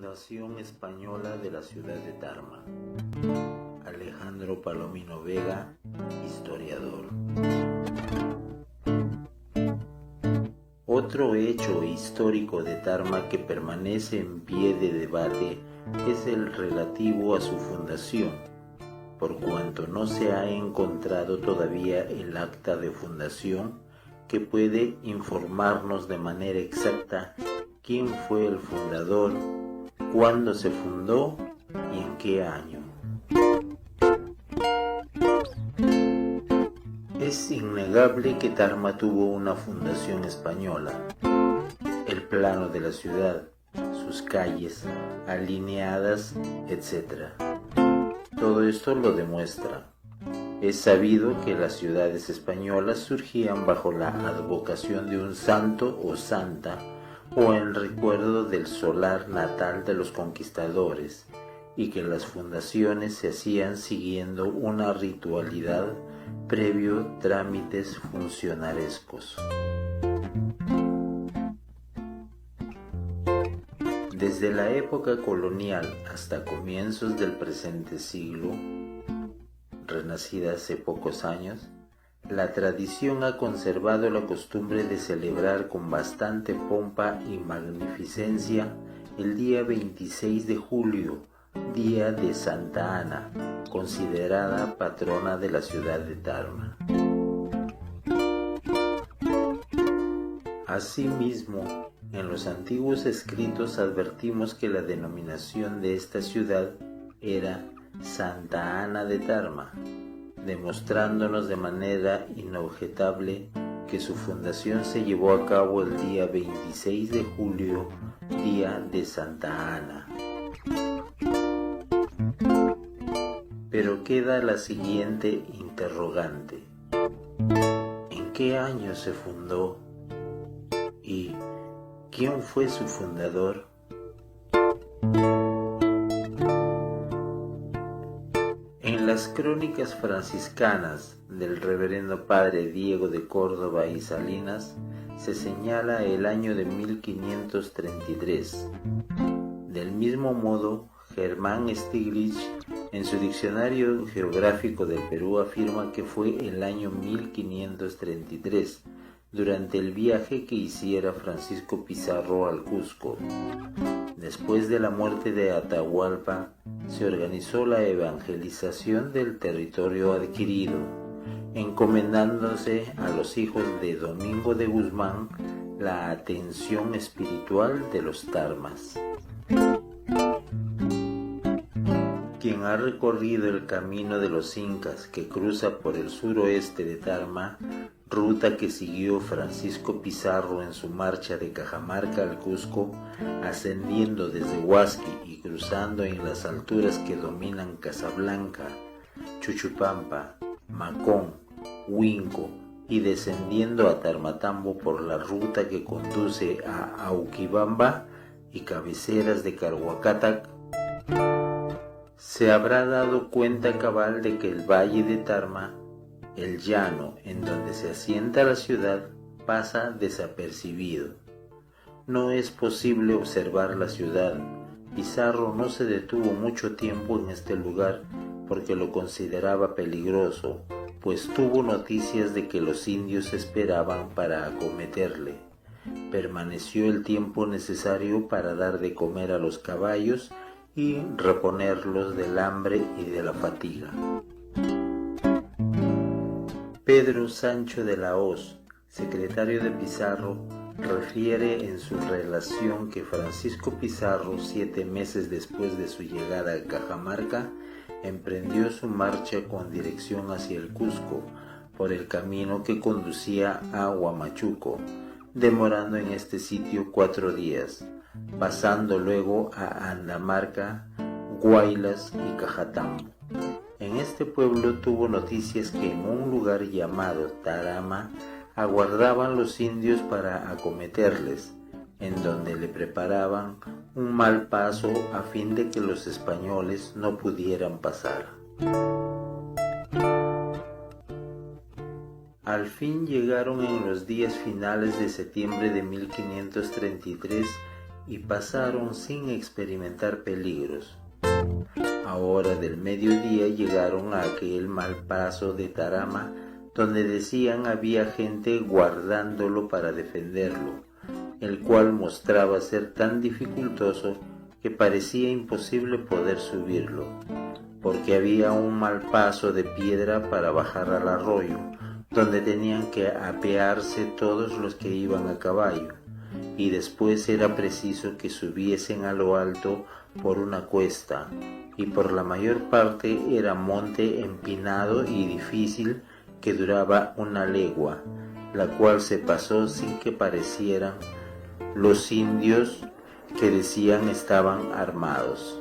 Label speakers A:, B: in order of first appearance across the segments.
A: fundación española de la ciudad de Tarma. Alejandro Palomino Vega, historiador. Otro hecho histórico de Tarma que permanece en pie de debate es el relativo a su fundación, por cuanto no se ha encontrado todavía el acta de fundación que puede informarnos de manera exacta quién fue el fundador, cuándo se fundó y en qué año. Es innegable que Tarma tuvo una fundación española. El plano de la ciudad, sus calles, alineadas, etc. Todo esto lo demuestra. Es sabido que las ciudades españolas surgían bajo la advocación de un santo o santa, o en recuerdo del solar natal de los conquistadores, y que las fundaciones se hacían siguiendo una ritualidad previo trámites funcionarescos. Desde la época colonial hasta comienzos del presente siglo, renacida hace pocos años, la tradición ha conservado la costumbre de celebrar con bastante pompa y magnificencia el día 26 de julio, día de Santa Ana, considerada patrona de la ciudad de Tarma. Asimismo, en los antiguos escritos advertimos que la denominación de esta ciudad era Santa Ana de Tarma, demostrándonos de manera inobjetable que su fundación se llevó a cabo el día 26 de julio, día de Santa Ana. Pero queda la siguiente interrogante: ¿en qué año se fundó? ¿Y quién fue su fundador? En las crónicas franciscanas del reverendo padre Diego de Córdoba y Salinas se señala el año de 1533. Del mismo modo, Germán Stiglitz, en su Diccionario Geográfico del Perú, afirma que fue el año 1533, durante el viaje que hiciera Francisco Pizarro al Cusco. Después de la muerte de Atahualpa, se organizó la evangelización del territorio adquirido, encomendándose a los hijos de Domingo de Guzmán la atención espiritual de los Tarmas. Quien ha recorrido el camino de los Incas que cruza por el suroeste de Tarma, ruta que siguió Francisco Pizarro en su marcha de Cajamarca al Cusco, ascendiendo desde Huasqui y cruzando en las alturas que dominan Casablanca, Chuchupampa, Macón, Huinco y descendiendo a Tarmatambo por la ruta que conduce a Auquibamba y cabeceras de Carhuacatac, se habrá dado cuenta cabal de que el valle de Tarma, el llano en donde se asienta la ciudad, pasa desapercibido. No es posible observar la ciudad. Pizarro no se detuvo mucho tiempo en este lugar porque lo consideraba peligroso, pues tuvo noticias de que los indios esperaban para acometerle. Permaneció el tiempo necesario para dar de comer a los caballos y reponerlos del hambre y de la fatiga. Pedro Sancho de la Hoz, secretario de Pizarro, refiere en su relación que Francisco Pizarro, 7 meses después de su llegada a Cajamarca, emprendió su marcha con dirección hacia el Cusco, por el camino que conducía a Huamachuco, demorando en este sitio 4 días, pasando luego a Andamarca, Guaylas y Cajatambo. En este pueblo tuvo noticias que en un lugar llamado Tarama aguardaban los indios para acometerles, en donde le preparaban un mal paso a fin de que los españoles no pudieran pasar. Al fin llegaron en los días finales de septiembre de 1533 y pasaron sin experimentar peligros. A hora del mediodía llegaron a aquel mal paso de Tarama, donde decían había gente guardándolo para defenderlo, el cual mostraba ser tan dificultoso que parecía imposible poder subirlo, porque había un mal paso de piedra para bajar al arroyo, donde tenían que apearse todos los que iban a caballo, y después era preciso que subiesen a lo alto por una cuesta, y por la mayor parte era monte empinado y difícil que duraba una legua, la cual se pasó sin que parecieran los indios que decían estaban armados.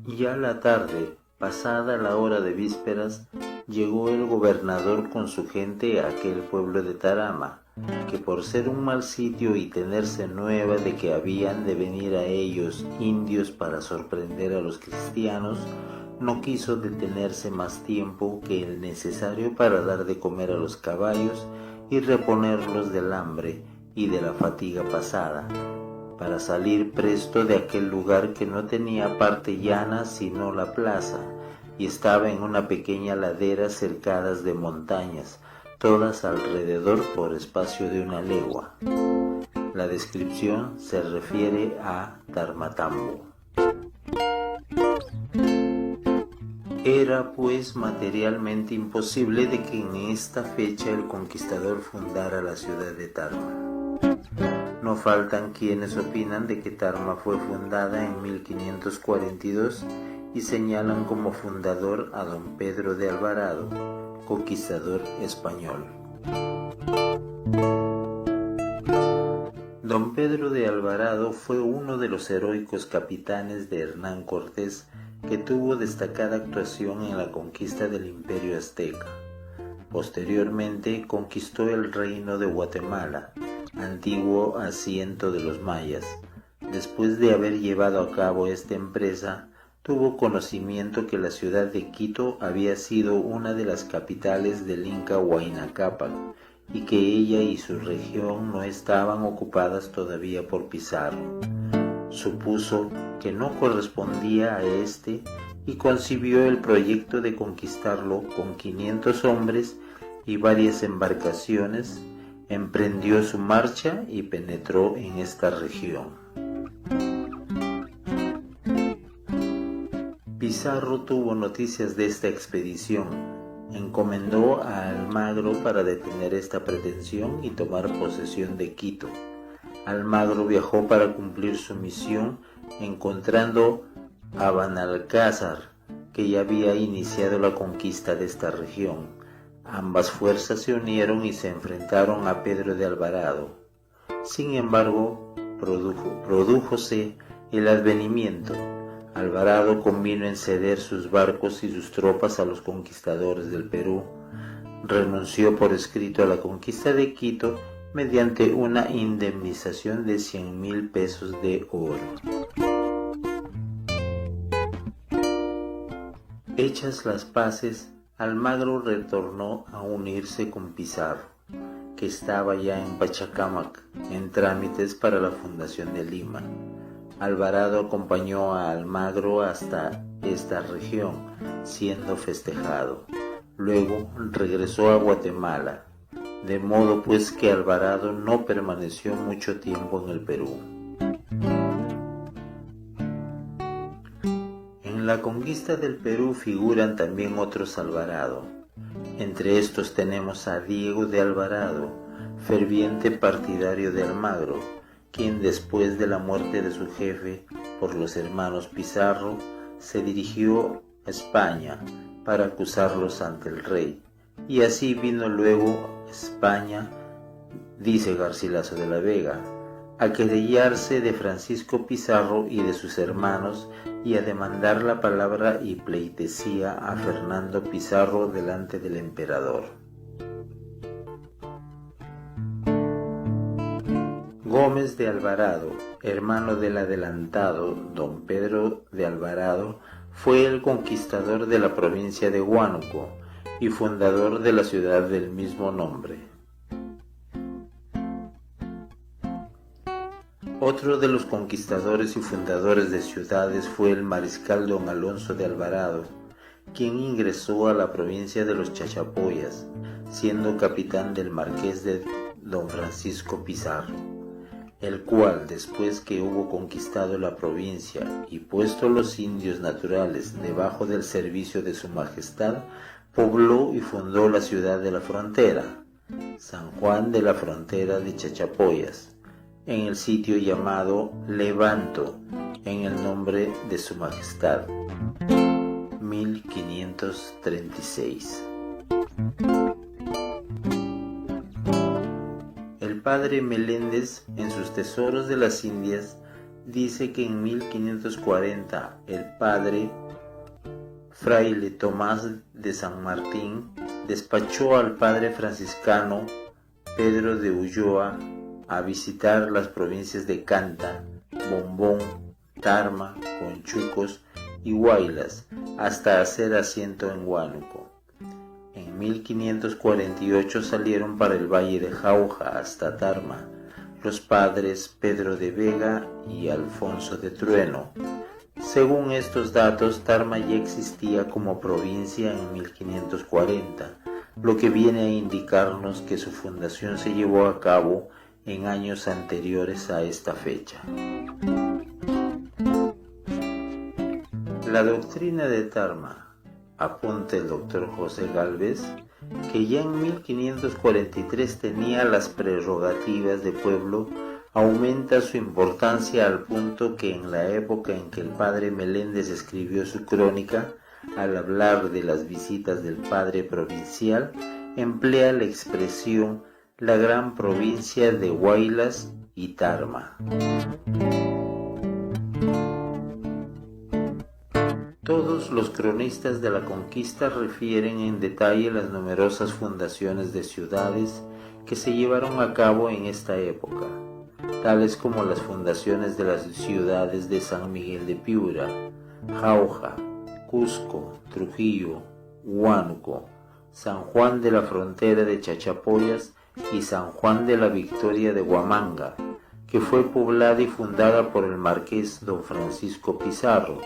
A: Ya la tarde, pasada la hora de vísperas, llegó el gobernador con su gente a aquel pueblo de Tarama, que por ser un mal sitio y tenerse nueva de que habían de venir a ellos indios para sorprender a los cristianos, no quiso detenerse más tiempo que el necesario para dar de comer a los caballos y reponerlos del hambre y de la fatiga pasada, para salir presto de aquel lugar que no tenía parte llana sino la plaza, y estaba en una pequeña ladera cercadas de montañas, todas alrededor por espacio de una legua. La descripción se refiere a Tarmatambo. Era pues materialmente imposible de que en esta fecha el conquistador fundara la ciudad de Tarma. No faltan quienes opinan de que Tarma fue fundada en 1542 y señalan como fundador a don Pedro de Alvarado, conquistador español. Don Pedro de Alvarado fue uno de los heroicos capitanes de Hernán Cortés que tuvo destacada actuación en la conquista del Imperio Azteca. Posteriormente conquistó el reino de Guatemala, antiguo asiento de los mayas. Después de haber llevado a cabo esta empresa, tuvo conocimiento que la ciudad de Quito había sido una de las capitales del Inca Huayna Cápac y que ella y su región no estaban ocupadas todavía por Pizarro. Supuso que no correspondía a este y concibió el proyecto de conquistarlo con 500 hombres y varias embarcaciones. Emprendió su marcha y penetró en esta región. Pizarro tuvo noticias de esta expedición, encomendó a Almagro para detener esta pretensión y tomar posesión de Quito. Almagro viajó para cumplir su misión, encontrando a Benalcázar, que ya había iniciado la conquista de esta región. Ambas fuerzas se unieron y se enfrentaron a Pedro de Alvarado. Sin embargo, prodújose el advenimiento. Alvarado convino en ceder sus barcos y sus tropas a los conquistadores del Perú. Renunció por escrito a la conquista de Quito mediante una indemnización de 100,000 pesos de oro. Hechas las paces, Almagro retornó a unirse con Pizarro, que estaba ya en Pachacámac, en trámites para la fundación de Lima. Alvarado acompañó a Almagro hasta esta región, siendo festejado. Luego regresó a Guatemala, de modo pues que Alvarado no permaneció mucho tiempo en el Perú. En la conquista del Perú figuran también otros Alvarado. Entre estos tenemos a Diego de Alvarado, ferviente partidario de Almagro, quien después de la muerte de su jefe por los hermanos Pizarro, se dirigió a España para acusarlos ante el rey, y así vino luego España, dice Garcilaso de la Vega, a querellarse de Francisco Pizarro y de sus hermanos y a demandar la palabra y pleitesía a Fernando Pizarro delante del emperador. Gómez de Alvarado, hermano del adelantado don Pedro de Alvarado, fue el conquistador de la provincia de Huánuco y fundador de la ciudad del mismo nombre. Otro de los conquistadores y fundadores de ciudades fue el mariscal don Alonso de Alvarado, quien ingresó a la provincia de los Chachapoyas, siendo capitán del marqués de don Francisco Pizarro, el cual, después que hubo conquistado la provincia y puesto los indios naturales debajo del servicio de su majestad, pobló y fundó la ciudad de la frontera, San Juan de la Frontera de Chachapoyas, en el sitio llamado Levanto, en el nombre de su majestad. 1536. El padre Meléndez, en sus Tesoros de las Indias, dice que en 1540 el padre fraile Tomás de San Martín despachó al padre franciscano Pedro de Ulloa a visitar las provincias de Canta, Bombón, Tarma, Conchucos y Huaylas hasta hacer asiento en Huánuco. En 1548 salieron para el valle de Jauja hasta Tarma los padres Pedro de Vega y Alfonso de Trueno. Según estos datos, Tarma ya existía como provincia en 1540, lo que viene a indicarnos que su fundación se llevó a cabo en años anteriores a esta fecha. La doctrina de Tarma, apunta el doctor José Gálvez, que ya en 1543 tenía las prerrogativas de pueblo, aumenta su importancia al punto que en la época en que el padre Meléndez escribió su crónica, al hablar de las visitas del padre provincial, emplea la expresión la gran provincia de Huaylas y Tarma. Todos los cronistas de la conquista refieren en detalle las numerosas fundaciones de ciudades que se llevaron a cabo en esta época, tales como las fundaciones de las ciudades de San Miguel de Piura, Jauja, Cusco, Trujillo, Huánuco, San Juan de la Frontera de Chachapoyas y San Juan de la Victoria de Huamanga, que fue poblada y fundada por el marqués don Francisco Pizarro,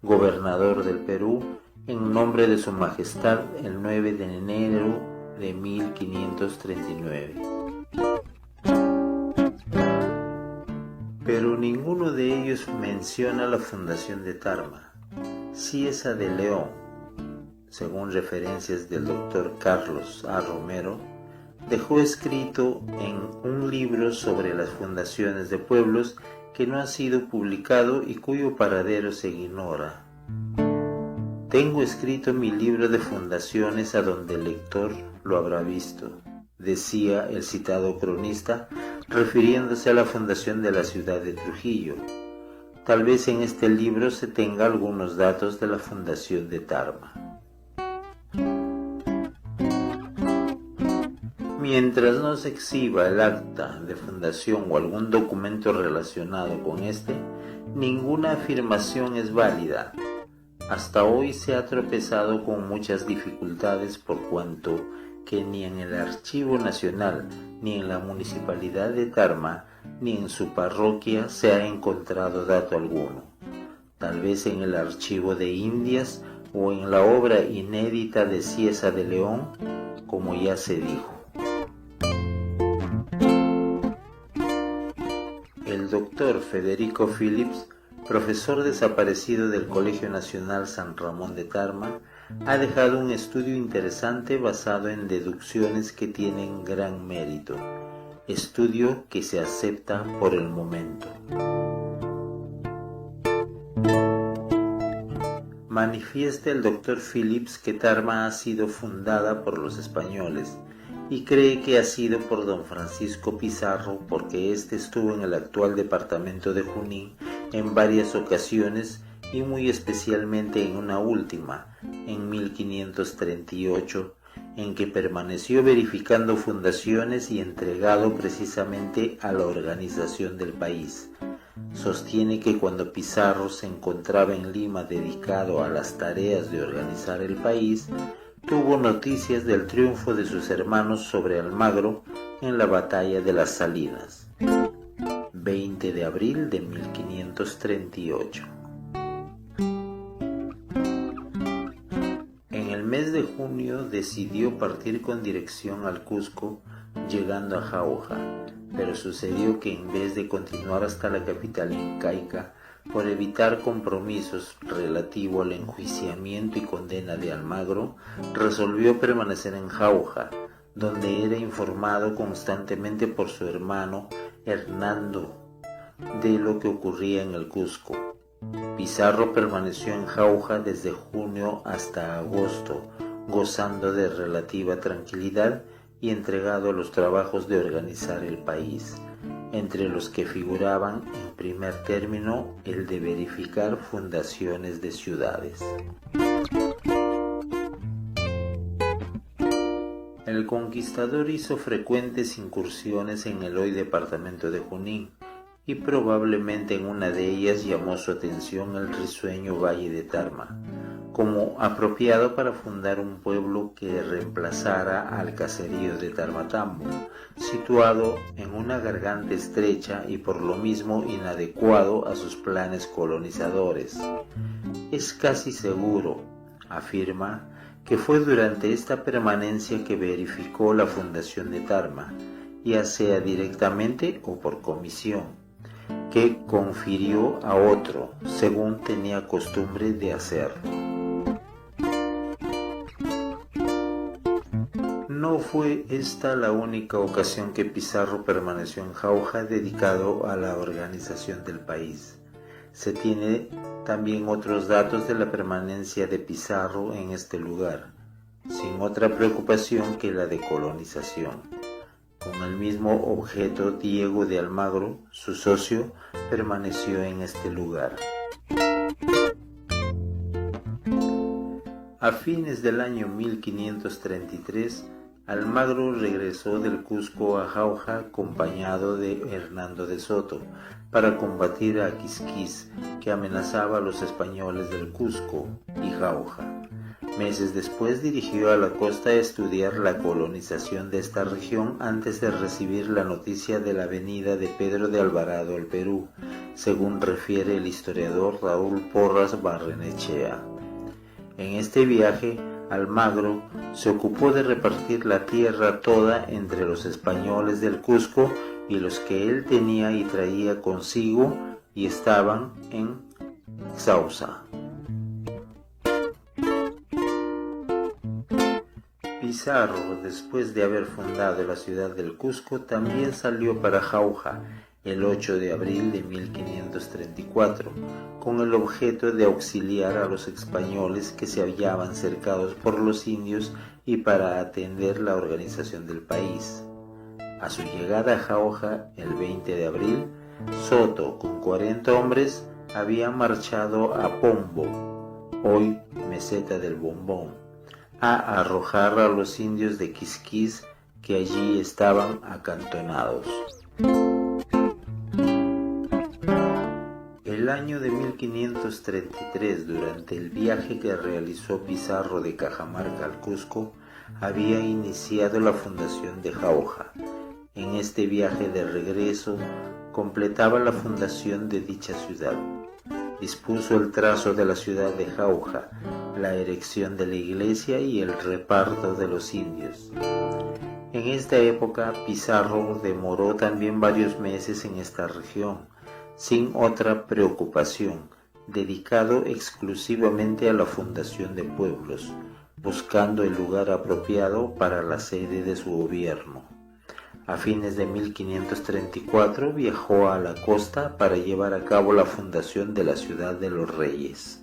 A: gobernador del Perú, en nombre de su majestad el 9 de enero de 1539. Pero ninguno de ellos menciona la fundación de Tarma, sí esa de León, según referencias del doctor Carlos A. Romero. Dejó escrito en un libro sobre las fundaciones de pueblos que no ha sido publicado y cuyo paradero se ignora. Tengo escrito mi libro de fundaciones a donde el lector lo habrá visto, decía el citado cronista, refiriéndose a la fundación de la ciudad de Trujillo. Tal vez en este libro se tenga algunos datos de la fundación de Tarma. Mientras no se exhiba el acta de fundación o algún documento relacionado con este, ninguna afirmación es válida. Hasta hoy se ha tropezado con muchas dificultades por cuanto que ni en el Archivo Nacional, ni en la Municipalidad de Tarma, ni en su parroquia se ha encontrado dato alguno. Tal vez en el Archivo de Indias o en la obra inédita de Cieza de León, como ya se dijo. El doctor Federico Phillips, profesor desaparecido del Colegio Nacional San Ramón de Tarma, ha dejado un estudio interesante basado en deducciones que tienen gran mérito, estudio que se acepta por el momento. Manifiesta el doctor Phillips que Tarma ha sido fundada por los españoles y cree que ha sido por don Francisco Pizarro porque éste estuvo en el actual departamento de Junín en varias ocasiones y muy especialmente en una última, en 1538, en que permaneció verificando fundaciones y entregado precisamente a la organización del país. Sostiene que cuando Pizarro se encontraba en Lima dedicado a las tareas de organizar el país, tuvo noticias del triunfo de sus hermanos sobre Almagro en la batalla de las Salinas. 20 20 de abril de 1538. En el mes de junio decidió partir con dirección al Cusco, llegando a Jauja, pero sucedió que en vez de continuar hasta la capital incaica, por evitar compromisos relativo al enjuiciamiento y condena de Almagro, resolvió permanecer en Jauja, donde era informado constantemente por su hermano Hernando de lo que ocurría en el Cusco. Pizarro permaneció en Jauja desde junio hasta agosto, gozando de relativa tranquilidad y entregado a los trabajos de organizar el país, entre los que figuraban en primer término el de verificar fundaciones de ciudades. El conquistador hizo frecuentes incursiones en el hoy departamento de Junín, y probablemente en una de ellas llamó su atención el risueño valle de Tarma, como apropiado para fundar un pueblo que reemplazara al caserío de Tarmatambo, situado en una garganta estrecha y por lo mismo inadecuado a sus planes colonizadores. Es casi seguro, afirma, que fue durante esta permanencia que verificó la fundación de Tarma, ya sea directamente o por comisión, que confirió a otro, según tenía costumbre de hacerlo. No fue esta la única ocasión que Pizarro permaneció en Jauja dedicado a la organización del país. Se tiene también otros datos de la permanencia de Pizarro en este lugar, sin otra preocupación que la de colonización. Con el mismo objeto, Diego de Almagro, su socio, permaneció en este lugar. A fines del año 1533, Almagro regresó del Cusco a Jauja acompañado de Hernando de Soto para combatir a Quisquis, que amenazaba a los españoles del Cusco y Jauja. Meses después dirigió a la costa a estudiar la colonización de esta región antes de recibir la noticia de la venida de Pedro de Alvarado al Perú, según refiere el historiador Raúl Porras Barrenechea. En este viaje, Almagro se ocupó de repartir la tierra toda entre los españoles del Cusco y los que él tenía y traía consigo y estaban en Sausa. Pizarro, después de haber fundado la ciudad del Cusco, también salió para Jauja el 8 de abril de 1534, con el objeto de auxiliar a los españoles que se hallaban cercados por los indios y para atender la organización del país. A su llegada a Jauja el 20 de abril, Soto, con 40 hombres, había marchado a Pombo, hoy meseta del Bombón, a arrojar a los indios de Quisquis que allí estaban acantonados. El año de 1533, durante el viaje que realizó Pizarro de Cajamarca al Cusco, había iniciado la fundación de Jauja. En este viaje de regreso, completaba la fundación de dicha ciudad. Dispuso el trazo de la ciudad de Jauja, la erección de la iglesia y el reparto de los indios. En esta época, Pizarro demoró también varios meses en esta región, sin otra preocupación, dedicado exclusivamente a la fundación de pueblos, buscando el lugar apropiado para la sede de su gobierno. A fines de 1534 viajó a la costa para llevar a cabo la fundación de la ciudad de los Reyes.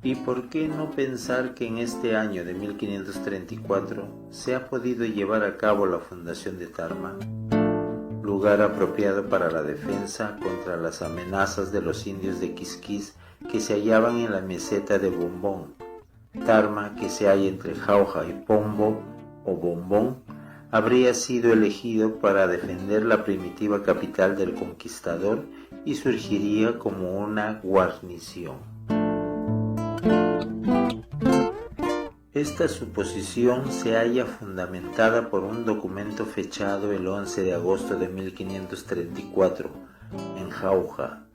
A: ¿Y por qué no pensar que en este año de 1534 se ha podido llevar a cabo la fundación de Tarma, lugar apropiado para la defensa contra las amenazas de los indios de Quisquis que se hallaban en la meseta de Bombón? Tarma, que se halla entre Jauja y Pombo o Bombón, habría sido elegido para defender la primitiva capital del conquistador y surgiría como una guarnición. Esta suposición se halla fundamentada por un documento fechado el 11 de agosto de 1534 en Jauja,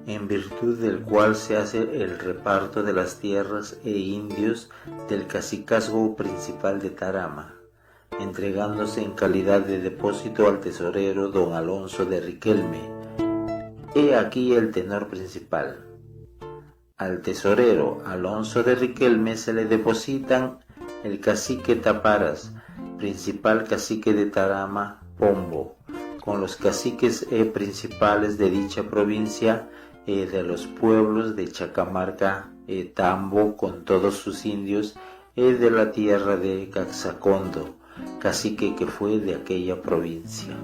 A: en virtud del cual se hace el reparto de las tierras e indios del cacicazgo principal de Tarama, entregándose en calidad de depósito al tesorero don Alonso de Riquelme. He aquí el tenor principal. Al tesorero Alonso de Riquelme se le depositan el cacique Taparas, principal cacique de Tarama, Pombo, con los caciques principales de dicha provincia, de los pueblos de Chacamarca, Tambo, con todos sus indios, de la tierra de Caxacondo, cacique que fue de aquella provincia.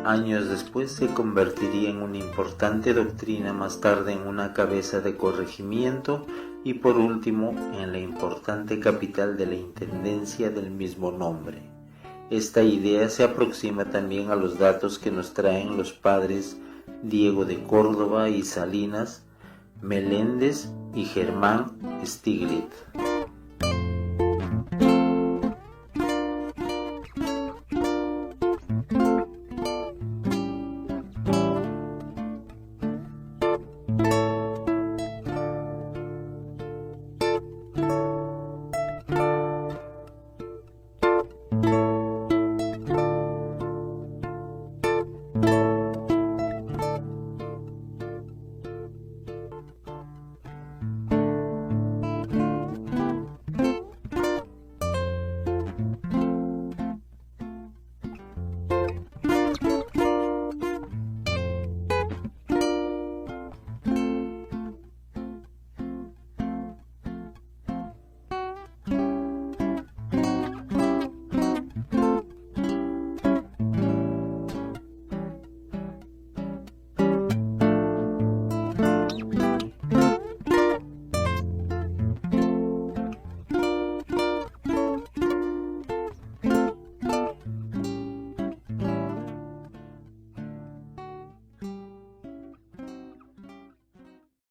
A: Años después se convertiría en una importante doctrina, más tarde en una cabeza de corregimiento y por último en la importante capital de la intendencia del mismo nombre. Esta idea se aproxima también a los datos que nos traen los padres Diego de Córdoba y Salinas, Meléndez y Germán Stiglitz.